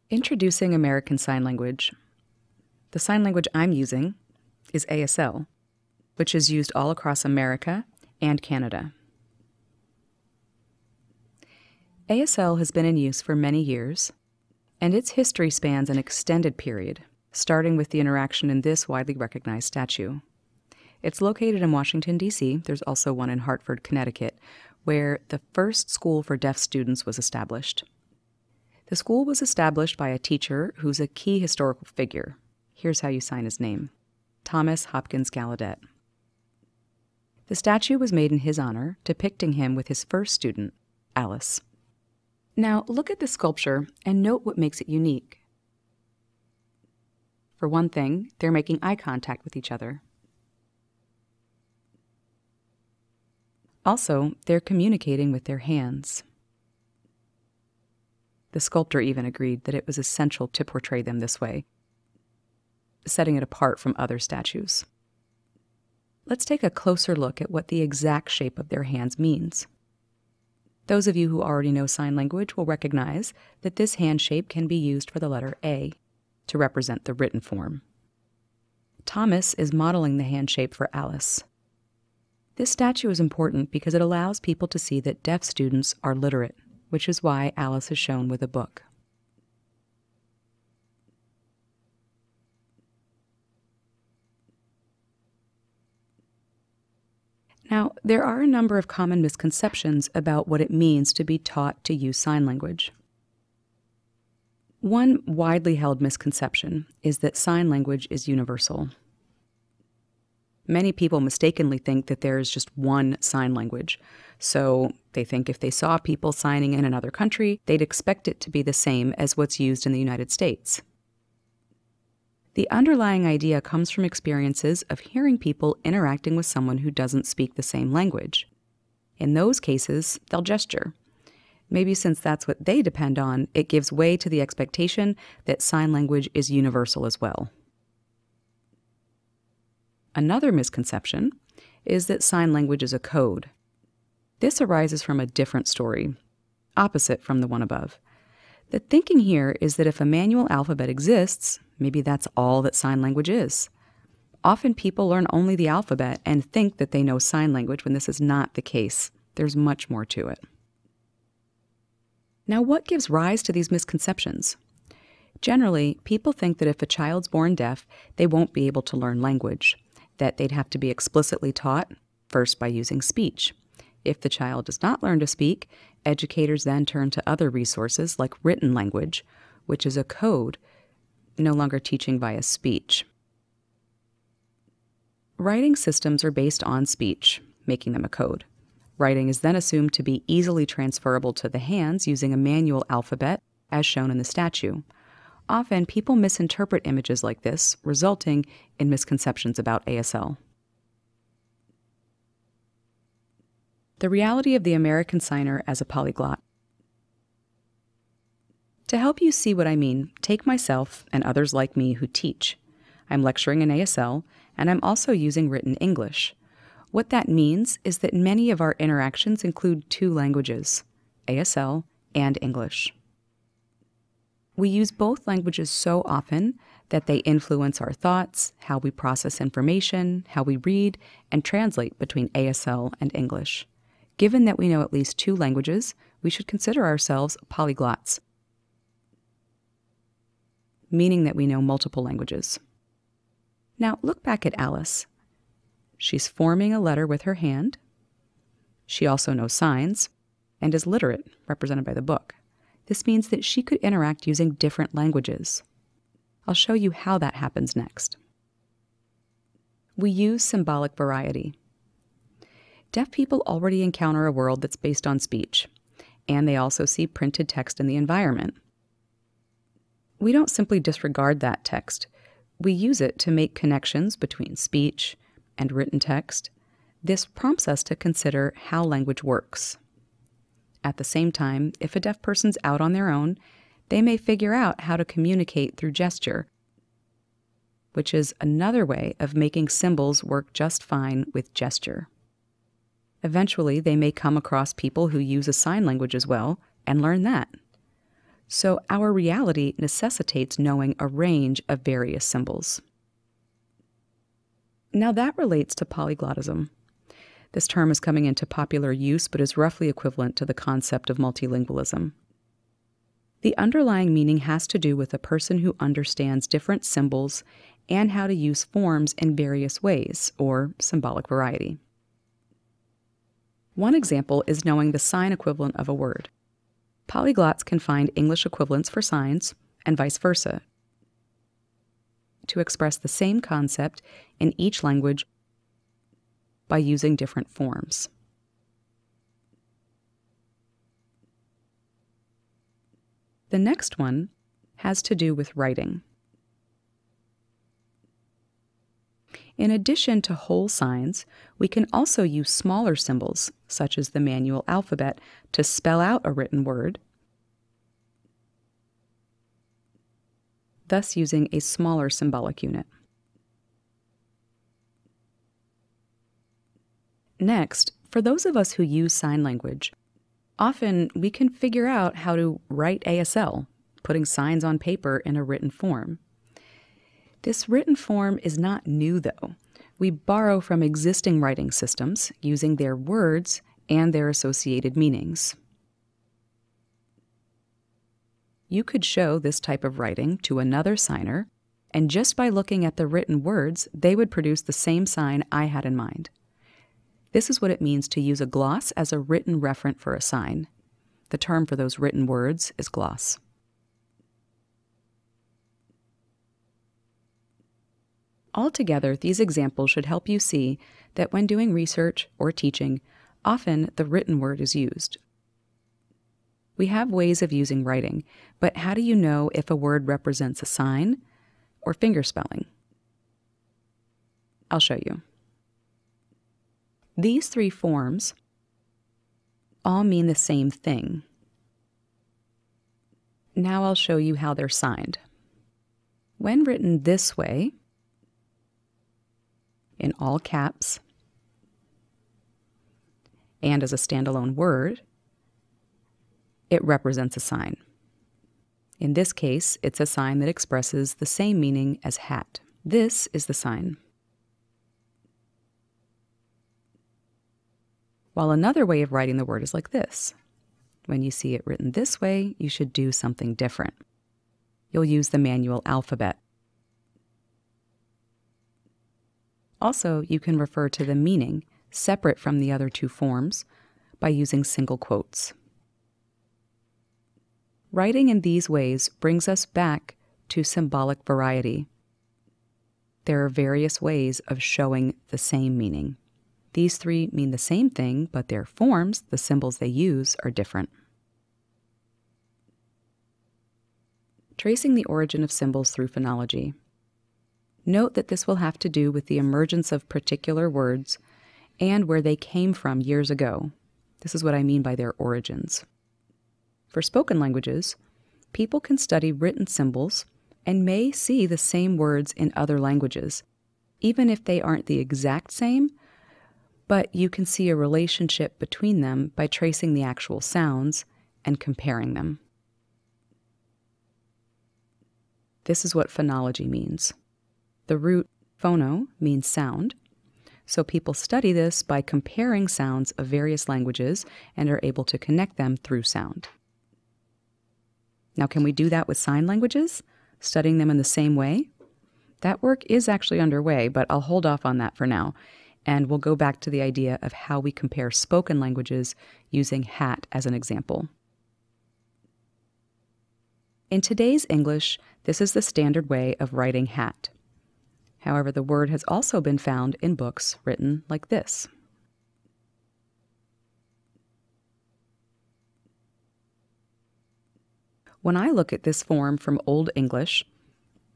Introducing American Sign Language. The sign language I'm using is ASL, which is used all across America and Canada. ASL has been in use for many years, and its history spans an extended period, starting with the interaction in this widely recognized statue. It's located in Washington, D.C. There's also one in Hartford, Connecticut, where the first school for deaf students was established. The school was established by a teacher who's a key historical figure. Here's how you sign his name: Thomas Hopkins Gallaudet. The statue was made in his honor, depicting him with his first student, Alice. Now, look at the sculpture and note what makes it unique. For one thing, they're making eye contact with each other. Also, they're communicating with their hands. The sculptor even agreed that it was essential to portray them this way, setting it apart from other statues. Let's take a closer look at what the exact shape of their hands means. Those of you who already know sign language will recognize that this hand shape can be used for the letter A to represent the written form. Thomas is modeling the hand shape for Alice. This statue is important because it allows people to see that deaf students are literate, which is why Alice is shown with a book. Now, there are a number of common misconceptions about what it means to be taught to use sign language. One widely held misconception is that sign language is universal. Many people mistakenly think that there is just one sign language, so they think if they saw people signing in another country, they'd expect it to be the same as what's used in the United States. The underlying idea comes from experiences of hearing people interacting with someone who doesn't speak the same language. In those cases, they'll gesture. Maybe since that's what they depend on, it gives way to the expectation that sign language is universal as well. Another misconception is that sign language is a code. This arises from a different story, opposite from the one above. The thinking here is that if a manual alphabet exists, maybe that's all that sign language is. Often people learn only the alphabet and think that they know sign language when this is not the case. There's much more to it. Now, what gives rise to these misconceptions? Generally, people think that if a child's born deaf, they won't be able to learn language, that they'd have to be explicitly taught, first by using speech. If the child does not learn to speak, educators then turn to other resources like written language, which is a code, no longer teaching via speech. Writing systems are based on speech, making them a code. Writing is then assumed to be easily transferable to the hands using a manual alphabet, as shown in the statue. Often, people misinterpret images like this, resulting in misconceptions about ASL. The reality of the American signer as a polyglot. To help you see what I mean, take myself and others like me who teach. I'm lecturing in ASL, and I'm also using written English. What that means is that many of our interactions include two languages, ASL and English. We use both languages so often that they influence our thoughts, how we process information, how we read, and translate between ASL and English. Given that we know at least two languages, we should consider ourselves polyglots, meaning that we know multiple languages. Now, look back at Alice. She's forming a letter with her hand. She also knows signs and is literate, represented by the book. This means that she could interact using different languages. I'll show you how that happens next. We use symbolic variety. Deaf people already encounter a world that's based on speech, and they also see printed text in the environment. We don't simply disregard that text. We use it to make connections between speech and written text. This prompts us to consider how language works. At the same time, if a deaf person's out on their own, they may figure out how to communicate through gesture, which is another way of making symbols work just fine with gesture. Eventually, they may come across people who use a sign language as well and learn that. So our reality necessitates knowing a range of various symbols. Now that relates to polyglottism. This term is coming into popular use, but is roughly equivalent to the concept of multilingualism. The underlying meaning has to do with a person who understands different symbols and how to use forms in various ways, or symbolic variety. One example is knowing the sign equivalent of a word. Polyglots can find English equivalents for signs, and vice versa, to express the same concept in each language by using different forms. The next one has to do with writing. In addition to whole signs, we can also use smaller symbols, such as the manual alphabet, to spell out a written word, thus using a smaller symbolic unit. Next, for those of us who use sign language, often we can figure out how to write ASL, putting signs on paper in a written form. This written form is not new, though. We borrow from existing writing systems, using their words and their associated meanings. You could show this type of writing to another signer, and just by looking at the written words, they would produce the same sign I had in mind. This is what it means to use a gloss as a written referent for a sign. The term for those written words is gloss. Altogether, these examples should help you see that when doing research or teaching, often the written word is used. We have ways of using writing, but how do you know if a word represents a sign or fingerspelling? I'll show you. These three forms all mean the same thing. Now I'll show you how they're signed. When written this way, in all caps, and as a standalone word, it represents a sign. In this case, it's a sign that expresses the same meaning as hat. This is the sign. While another way of writing the word is like this. When you see it written this way, you should do something different. You'll use the manual alphabet. Also, you can refer to the meaning, separate from the other two forms, by using single quotes. Writing in these ways brings us back to symbolic variety. There are various ways of showing the same meaning. These three mean the same thing, but their forms, the symbols they use, are different. Tracing the origin of symbols through phonology. Note that this will have to do with the emergence of particular words and where they came from years ago. This is what I mean by their origins. For spoken languages, people can study written symbols and may see the same words in other languages, even if they aren't the exact same, but you can see a relationship between them by tracing the actual sounds and comparing them. This is what phonology means. The root phono means sound, so people study this by comparing sounds of various languages and are able to connect them through sound. Now, can we do that with sign languages, studying them in the same way? That work is actually underway, but I'll hold off on that for now, and we'll go back to the idea of how we compare spoken languages using hat as an example. In today's English, this is the standard way of writing hat. However, the word has also been found in books written like this. When I look at this form from Old English,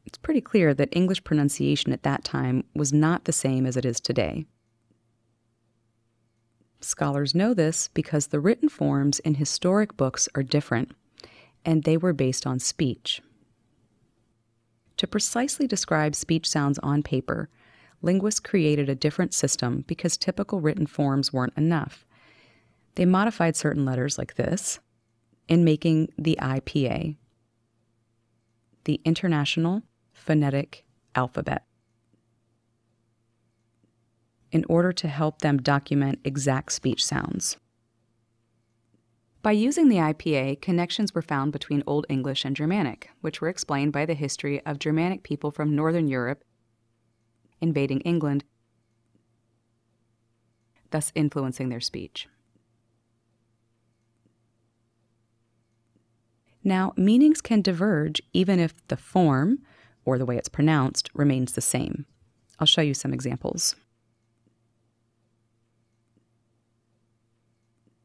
it's pretty clear that English pronunciation at that time was not the same as it is today. Scholars know this because the written forms in historic books are different, and they were based on speech. To precisely describe speech sounds on paper, linguists created a different system because typical written forms weren't enough. They modified certain letters like this in making the IPA, the International Phonetic Alphabet, in order to help them document exact speech sounds. By using the IPA, connections were found between Old English and Germanic, which were explained by the history of Germanic people from Northern Europe invading England, thus influencing their speech. Now, meanings can diverge even if the form, or the way it's pronounced, remains the same. I'll show you some examples.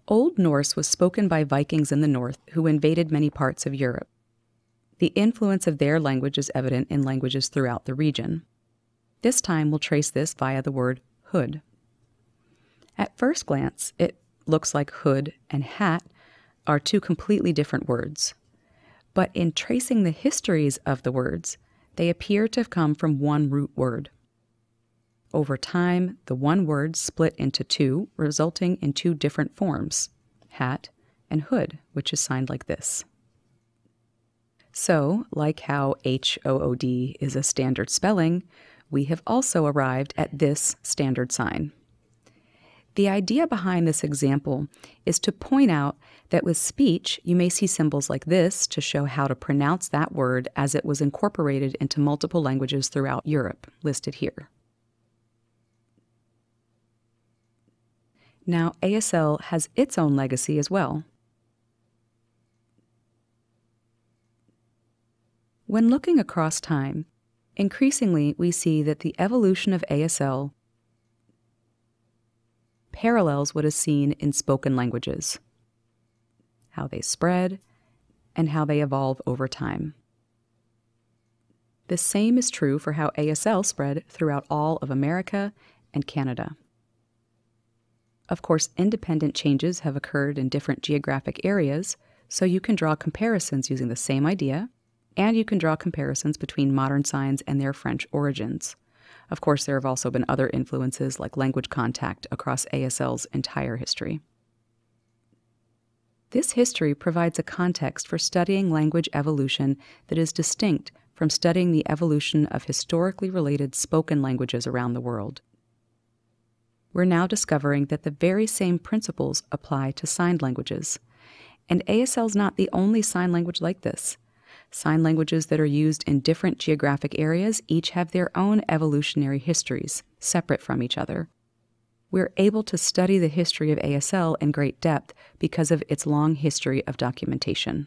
Old Norse was spoken by Vikings in the north who invaded many parts of Europe. The influence of their language is evident in languages throughout the region. This time we'll trace this via the word hood. At first glance, it looks like hood and hat are two completely different words. But in tracing the histories of the words, they appear to have come from one root word. Over time, the one word split into two, resulting in two different forms, hat and hood, which is signed like this. So, like how H-O-O-D is a standard spelling, we have also arrived at this standard sign. The idea behind this example is to point out that with speech, you may see symbols like this to show how to pronounce that word as it was incorporated into multiple languages throughout Europe, listed here. Now, ASL has its own legacy as well. When looking across time, increasingly we see that the evolution of ASL parallels what is seen in spoken languages, how they spread, and how they evolve over time. The same is true for how ASL spread throughout all of America and Canada. Of course, independent changes have occurred in different geographic areas, so you can draw comparisons using the same idea, and you can draw comparisons between modern signs and their French origins. Of course, there have also been other influences like language contact across ASL's entire history. This history provides a context for studying language evolution that is distinct from studying the evolution of historically related spoken languages around the world. We're now discovering that the very same principles apply to signed languages, and ASL is not the only sign language like this. Sign languages that are used in different geographic areas each have their own evolutionary histories, separate from each other. We're able to study the history of ASL in great depth because of its long history of documentation.